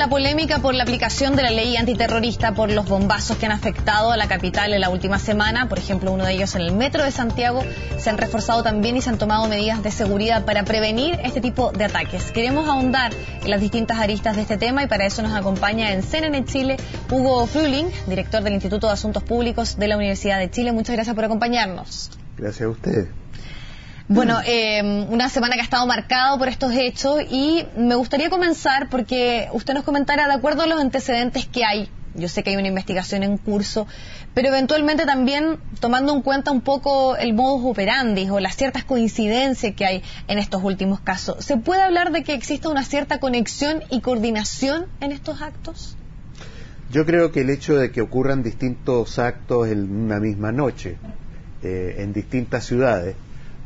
la polémica por la aplicación de la ley antiterrorista por los bombazos que han afectado a la capital en la última semana. Por ejemplo, uno de ellos en el metro de Santiago. Se han reforzado también y se han tomado medidas de seguridad para prevenir este tipo de ataques. Queremos ahondar en las distintas aristas de este tema y para eso nos acompaña en CNN Chile Hugo Frühling, director del Instituto de Asuntos Públicos de la Universidad de Chile. Muchas gracias por acompañarnos. Gracias a ustedes. Bueno, una semana que ha estado marcada por estos hechos y me gustaría comenzar porque usted nos comentara, de acuerdo a los antecedentes que hay, yo sé que hay una investigación en curso, pero eventualmente también tomando en cuenta un poco el modus operandi o las ciertas coincidencias que hay en estos últimos casos, ¿se puede hablar de que exista una cierta conexión y coordinación en estos actos? Yo creo que el hecho de que ocurran distintos actos en una misma noche, en distintas ciudades,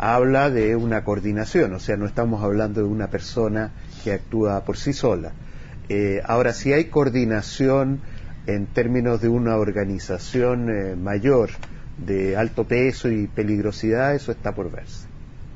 habla de una coordinación, o sea, no estamos hablando de una persona que actúa por sí sola. Ahora, si hay coordinación en términos de una organización mayor, de alto peso y peligrosidad, eso está por verse.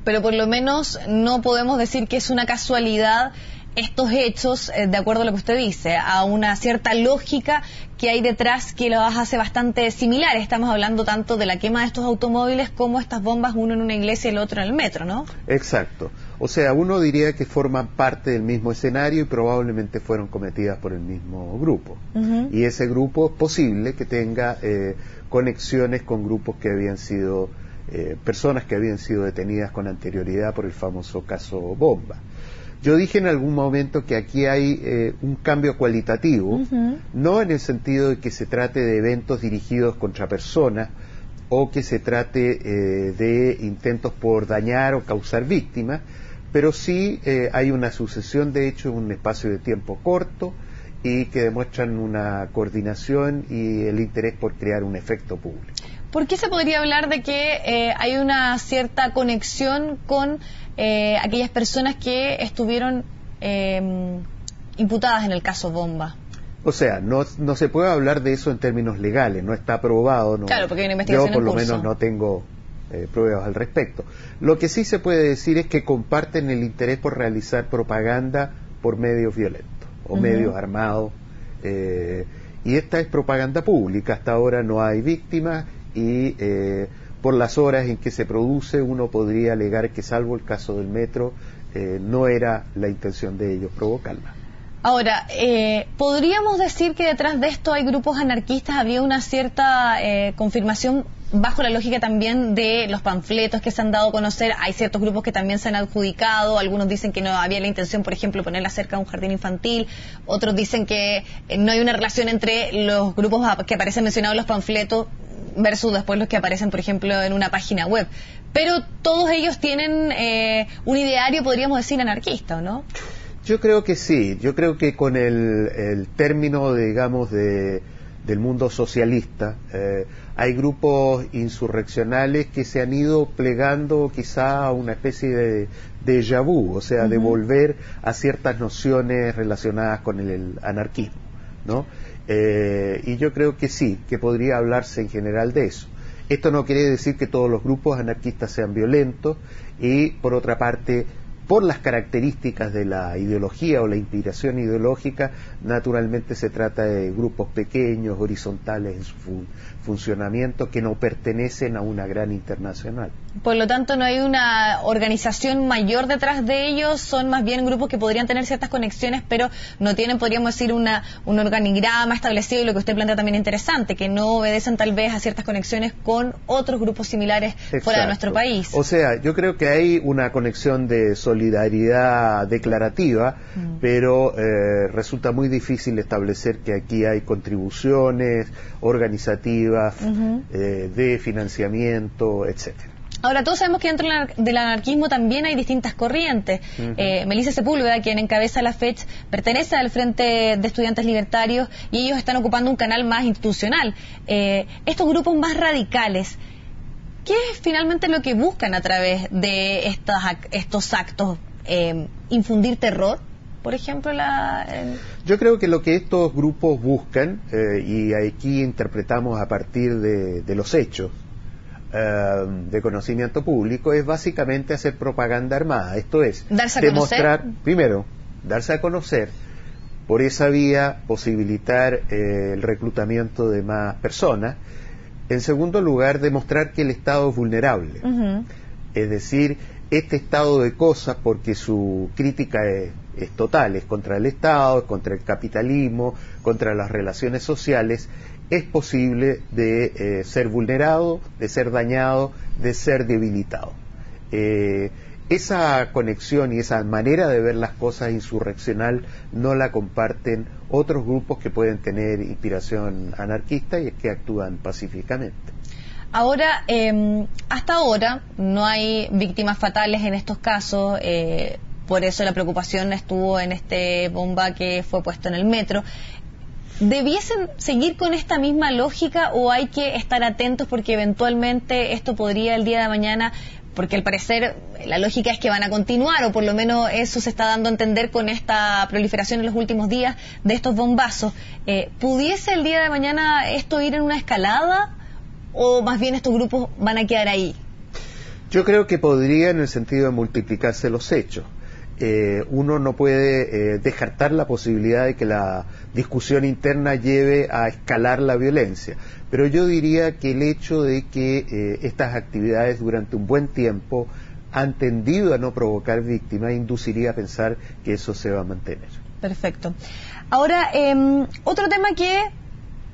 Pero por lo menos no podemos decir que es una casualidad estos hechos, de acuerdo a lo que usted dice, a una cierta lógica que hay detrás que los hace bastante similares. Estamos hablando tanto de la quema de estos automóviles como estas bombas, uno en una iglesia y el otro en el metro, ¿no? Exacto. O sea, uno diría que forman parte del mismo escenario y probablemente fueron cometidas por el mismo grupo. Y ese grupo es posible que tenga conexiones con grupos que habían sido, personas que habían sido detenidas con anterioridad por el famoso caso Bomba. Yo dije en algún momento que aquí hay un cambio cualitativo, no en el sentido de que se trate de eventos dirigidos contra personas o que se trate de intentos por dañar o causar víctimas, pero sí hay una sucesión de hechos en un espacio de tiempo corto y que demuestran una coordinación y el interés por crear un efecto público. ¿Por qué se podría hablar de que hay una cierta conexión con aquellas personas que estuvieron imputadas en el caso Bomba? O sea, no se puede hablar de eso en términos legales, no está aprobado. No, claro, porque hay una investigación yo por en lo curso. menos no tengo pruebas al respecto. Lo que sí se puede decir es que comparten el interés por realizar propaganda por medios violentos o medios armados. Y esta es propaganda pública, hasta ahora no hay víctimas y por las horas en que se produce uno podría alegar que, salvo el caso del metro, no era la intención de ellos provocarla. Ahora, ¿podríamos decir que detrás de esto hay grupos anarquistas? Había una cierta confirmación bajo la lógica también de los panfletos que se han dado a conocer. Hay ciertos grupos que también se han adjudicado. Algunos dicen que no había la intención, por ejemplo, ponerla cerca de un jardín infantil. Otros dicen que no hay una relación entre los grupos que aparecen mencionados en los panfletos versus después los que aparecen, por ejemplo, en una página web. Pero todos ellos tienen un ideario, podríamos decir, anarquista, ¿o no? Yo creo que sí. Yo creo que con el término, digamos, del mundo socialista, hay grupos insurreccionales que se han ido plegando quizá a una especie de déjà vu, o sea, de volver a ciertas nociones relacionadas con el anarquismo, ¿no? Y yo creo que sí, que podría hablarse en general de eso. Esto no quiere decir que todos los grupos anarquistas sean violentos y, por otra parte, por las características de la ideología o la inspiración ideológica, naturalmente se trata de grupos pequeños, horizontales en su funcionamiento, que no pertenecen a una gran internacional. Por lo tanto, no hay una organización mayor detrás de ellos, son más bien grupos que podrían tener ciertas conexiones, pero no tienen, podríamos decir, un organigrama establecido, y lo que usted plantea también es interesante, que no obedecen tal vez a ciertas conexiones con otros grupos similares fuera de nuestro país. O sea, yo creo que hay una conexión de solidaridad declarativa, pero resulta muy difícil establecer que aquí hay contribuciones organizativas, de financiamiento, etcétera. Ahora, todos sabemos que dentro del anarquismo también hay distintas corrientes. Melissa Sepúlveda, quien encabeza la FECH, pertenece al Frente de Estudiantes Libertarios y ellos están ocupando un canal más institucional. Estos grupos más radicales, ¿qué es finalmente lo que buscan a través de estos actos? ¿Infundir terror, por ejemplo? Yo creo que lo que estos grupos buscan, y aquí interpretamos a partir de los hechos, de conocimiento público, es básicamente hacer propaganda armada. Esto es darse a demostrar, conocer. primero, darse a conocer, por esa vía posibilitar el reclutamiento de más personas. En segundo lugar, demostrar que el Estado es vulnerable. Es decir, este estado de cosas, porque su crítica es total, es contra el Estado, es contra el capitalismo, contra las relaciones sociales, es posible de ser vulnerado, de ser dañado, de ser debilitado. Esa conexión y esa manera de ver las cosas insurreccional no la comparten otros grupos que pueden tener inspiración anarquista y que actúan pacíficamente. Ahora, hasta ahora no hay víctimas fatales en estos casos, por eso la preocupación estuvo en este bomba que fue puesto en el metro. ¿Debiesen seguir con esta misma lógica o hay que estar atentos porque eventualmente esto podría el día de mañana, porque al parecer la lógica es que van a continuar, o por lo menos eso se está dando a entender con esta proliferación en los últimos días de estos bombazos, ¿pudiese el día de mañana esto ir en una escalada o más bien estos grupos van a quedar ahí? Yo creo que podría, en el sentido de multiplicarse los hechos. Uno no puede descartar la posibilidad de que la discusión interna lleve a escalar la violencia, pero yo diría que el hecho de que estas actividades durante un buen tiempo han tendido a no provocar víctimas induciría a pensar que eso se va a mantener. Perfecto. Ahora, otro tema que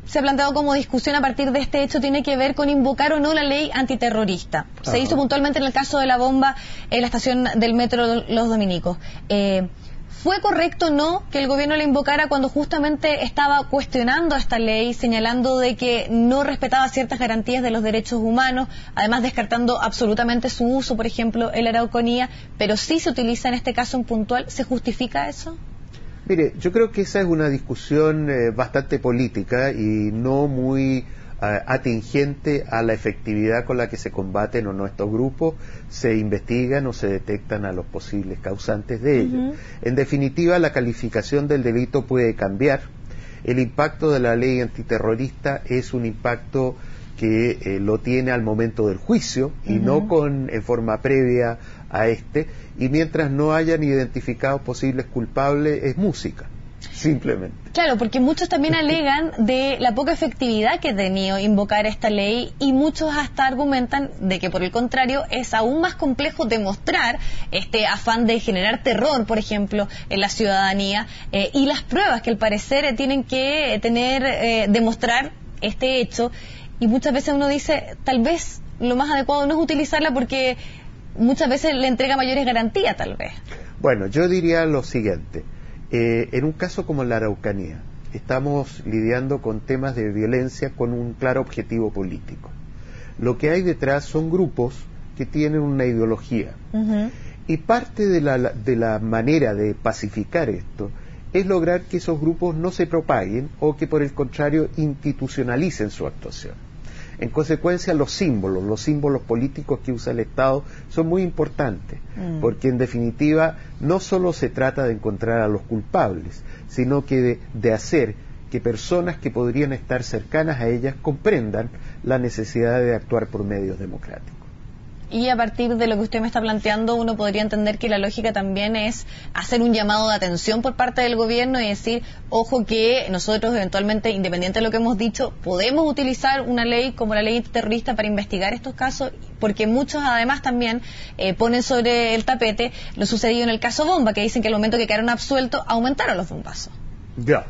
se ha planteado como discusión a partir de este hecho tiene que ver con invocar o no la ley antiterrorista. Se hizo puntualmente en el caso de la bomba en la estación del metro Los Dominicos. ¿Fue correcto o no que el gobierno la invocara cuando justamente estaba cuestionando esta ley, señalando de que no respetaba ciertas garantías de los derechos humanos, además descartando absolutamente su uso, por ejemplo, en la Araucanía, pero sí se utiliza en este caso en puntual? ¿Se justifica eso? Mire, yo creo que esa es una discusión bastante política y no muy atingente a la efectividad con la que se combaten o no estos grupos, se investigan o se detectan a los posibles causantes de ello. En definitiva, la calificación del delito puede cambiar. El impacto de la ley antiterrorista es un impacto que lo tiene al momento del juicio y no en forma previa a este, y mientras no hayan identificado posibles culpables es música, simplemente. Claro, porque muchos también alegan de la poca efectividad que ha tenido invocar esta ley y muchos hasta argumentan de que por el contrario es aún más complejo demostrar este afán de generar terror, por ejemplo, en la ciudadanía y las pruebas que al parecer tienen que demostrar este hecho. Y muchas veces uno dice, tal vez lo más adecuado no es utilizarla porque muchas veces le entrega mayores garantías, tal vez. Bueno, yo diría lo siguiente. En un caso como la Araucanía, estamos lidiando con temas de violencia con un claro objetivo político. Lo que hay detrás son grupos que tienen una ideología. Y parte de la manera de pacificar esto es lograr que esos grupos no se propaguen o que por el contrario institucionalicen su actuación. En consecuencia, los símbolos políticos que usa el Estado son muy importantes, porque en definitiva no solo se trata de encontrar a los culpables, sino que de hacer que personas que podrían estar cercanas a ellas comprendan la necesidad de actuar por medios democráticos. Y a partir de lo que usted me está planteando, uno podría entender que la lógica también es hacer un llamado de atención por parte del gobierno y decir, ojo que nosotros eventualmente, independiente de lo que hemos dicho, podemos utilizar una ley como la ley antiterrorista para investigar estos casos, porque muchos además también ponen sobre el tapete lo sucedido en el caso Bomba, que dicen que al momento que quedaron absueltos aumentaron los bombazos. Ya,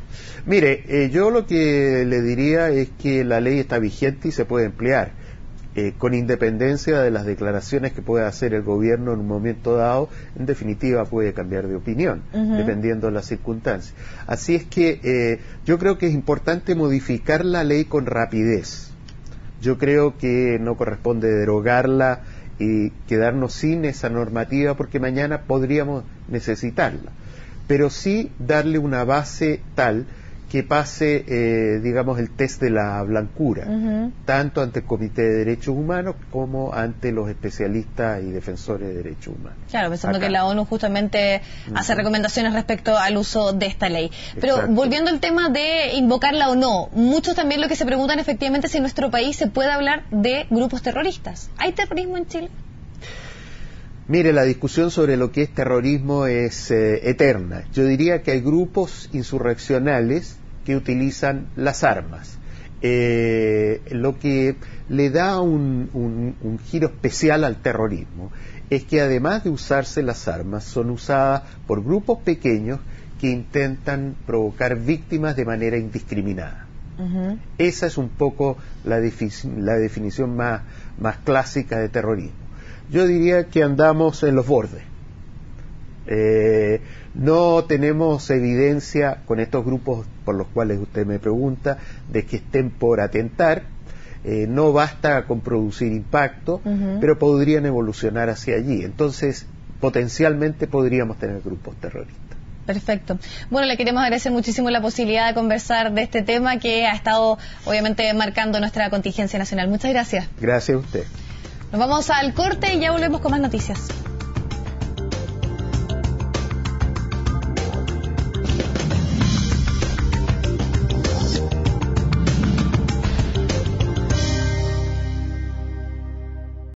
mire, yo lo que le diría es que la ley está vigente y se puede emplear. Con independencia de las declaraciones que pueda hacer el gobierno en un momento dado, en definitiva puede cambiar de opinión, dependiendo de las circunstancias. Así es que yo creo que es importante modificar la ley con rapidez. Yo creo que no corresponde derogarla y quedarnos sin esa normativa porque mañana podríamos necesitarla, pero sí darle una base tal que pase, digamos, el test de la blancura, tanto ante el Comité de Derechos Humanos como ante los especialistas y defensores de derechos humanos. Claro, pensando que la ONU justamente hace recomendaciones respecto al uso de esta ley. Pero volviendo al tema de invocarla o no, muchos también lo que se preguntan efectivamente es si en nuestro país se puede hablar de grupos terroristas. ¿Hay terrorismo en Chile? Mire, la discusión sobre lo que es terrorismo es eterna. Yo diría que hay grupos insurreccionales que utilizan las armas. Lo que le da un giro especial al terrorismo es que además de usarse las armas, son usadas por grupos pequeños que intentan provocar víctimas de manera indiscriminada. Esa es un poco la definición más clásica de terrorismo. Yo diría que andamos en los bordes. No tenemos evidencia con estos grupos por los cuales usted me pregunta de que estén por atentar. No basta con producir impacto, pero podrían evolucionar hacia allí. Entonces, potencialmente podríamos tener grupos terroristas. Perfecto. Bueno, le queremos agradecer muchísimo la posibilidad de conversar de este tema que ha estado, obviamente, marcando nuestra contingencia nacional. Muchas gracias. Gracias a usted. Nos vamos al corte y ya volvemos con más noticias.